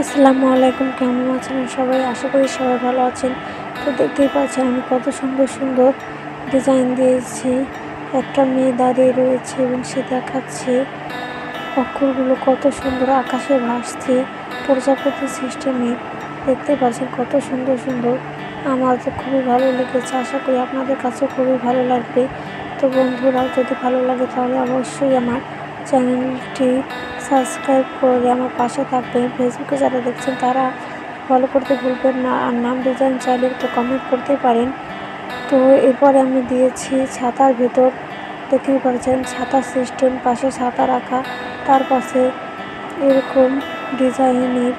আসসালামু আলাইকুম, কেমন আছেন সবাই? আশা করি সবাই ভালো আছেন। তো দেখতেই পাচ্ছেন আমি কত সুন্দর সুন্দর ডিজাইন দিয়েছি। একটা মেয়ে দাঁড়িয়ে রয়েছে এবং সে দেখাচ্ছে অক্ষরগুলো কত সুন্দর আকাশে ভাসছে প্রজাপতি সিস্টেমে। দেখতে পাচ্ছেন কত সুন্দর সুন্দর। আমার তো খুবই ভালো লেগেছে, আশা করি আপনাদের কাছে খুবই ভালো লাগবে। তো বন্ধুরা, যদি ভালো লাগে তাহলে অবশ্যই আমার চ্যানেলটি সাবস্ক্রাইব করে আমার পাশে থাকবেন। ফেসবুকে যারা দেখছেন তারা ফলো করতে ভুলবেন না, আর নাম ডিজাইন চাইলে তো কমেন্ট করতে পারেন। তো এরপরে আমি দিয়েছি ছাতার ভেতর, দেখতেই পাচ্ছেন ছাতা সিস্টেম, পাশে ছাতা রাখা, তার পাশে এরকম ডিজাইনের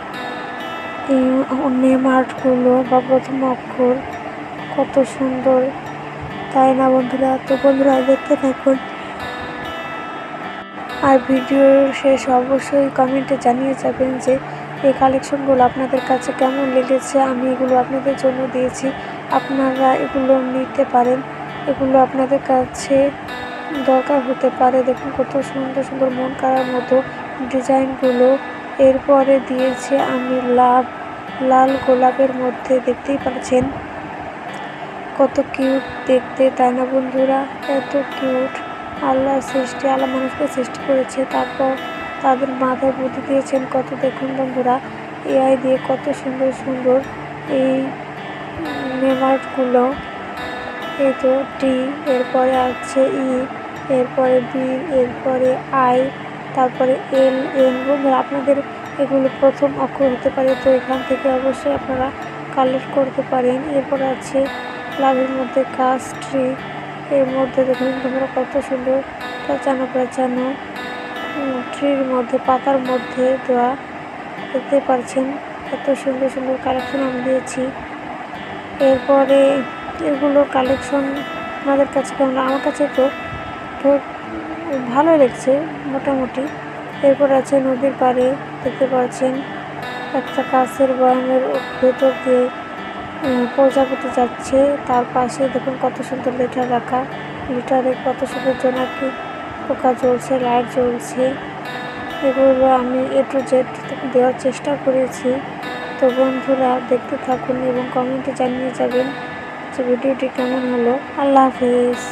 নেম আর্টগুলো বা প্রথম অক্ষর কত সুন্দর, তাই না বন্ধুরা? তো বন্ধুরা দেখতে থাকুন, আর ভিডিওর শেষ অবশ্যই কমেন্টে জানিয়ে যাবেন যে এই কালেকশনগুলো আপনাদের কাছে কেমন লেগেছে। আমি এগুলো আপনাদের জন্য দিয়েছি, আপনারা এগুলো নিতে পারেন, এগুলো আপনাদের কাছে দরকার হতে পারে। দেখুন কত সুন্দর সুন্দর মন কাড়ার মতো ডিজাইনগুলো। এরপরে দিয়েছি আমি লাল গোলাপের মধ্যে, দেখতেই পাচ্ছেন কত কিউট দেখতে, তাই না বন্ধুরা? এত কিউট আল্লাহ সৃষ্টি, আল্লাহ মানুষকে সৃষ্টি করেছে, তারপর তাদের মাথায় বুদ্ধি দিয়েছেন কত। দেখুন বন্ধুরা, এআই দিয়ে কত সুন্দর সুন্দর এই নেমআর্টগুলো। এই তো টি, এরপরে আছে ই, এরপরে বি, এরপরে আই, তারপরে এল, এন। বন্ধুরা আপনাদের এগুলো প্রথম অক্ষর হতে পারে, তো এখান থেকে অবশ্যই আপনারা কালেক্ট করতে পারেন। এরপর আছে লাভের মধ্যে কাজ, ট্রি, এর মধ্যে দেখুন তোমরা কত সুন্দর পেঁচানো পেঁচানো ট্রির মধ্যে পাতার মধ্যে দেওয়া, দেখতে পাচ্ছেন কত সুন্দর সুন্দর কালেকশন আমি দিয়েছি। এরপরে এগুলোর কালেকশন আমাদের কাছে কেমন, আমার কাছে তো ভালো লাগছে মোটামুটি। এরপর আছে নদীর পাড়ে, দেখতে পাচ্ছেন একটা কাছের বয়ামের ভেতর দিয়ে প্রজাপতি যাচ্ছে, তার পাশে দেখুন কত সুন্দর লেটার রাখা, লিটারে কত সুন্দর জোনাকি পোকা জ্বলছে, লাইট জ্বলছে। এগুলো আমি A to Z দেওয়ার চেষ্টা করেছি। তো বন্ধুরা দেখতে থাকুন এবং কমেন্টে জানিয়ে যাবেন যে ভিডিওটি কেমন হলো। আল্লাহ হাফেজ।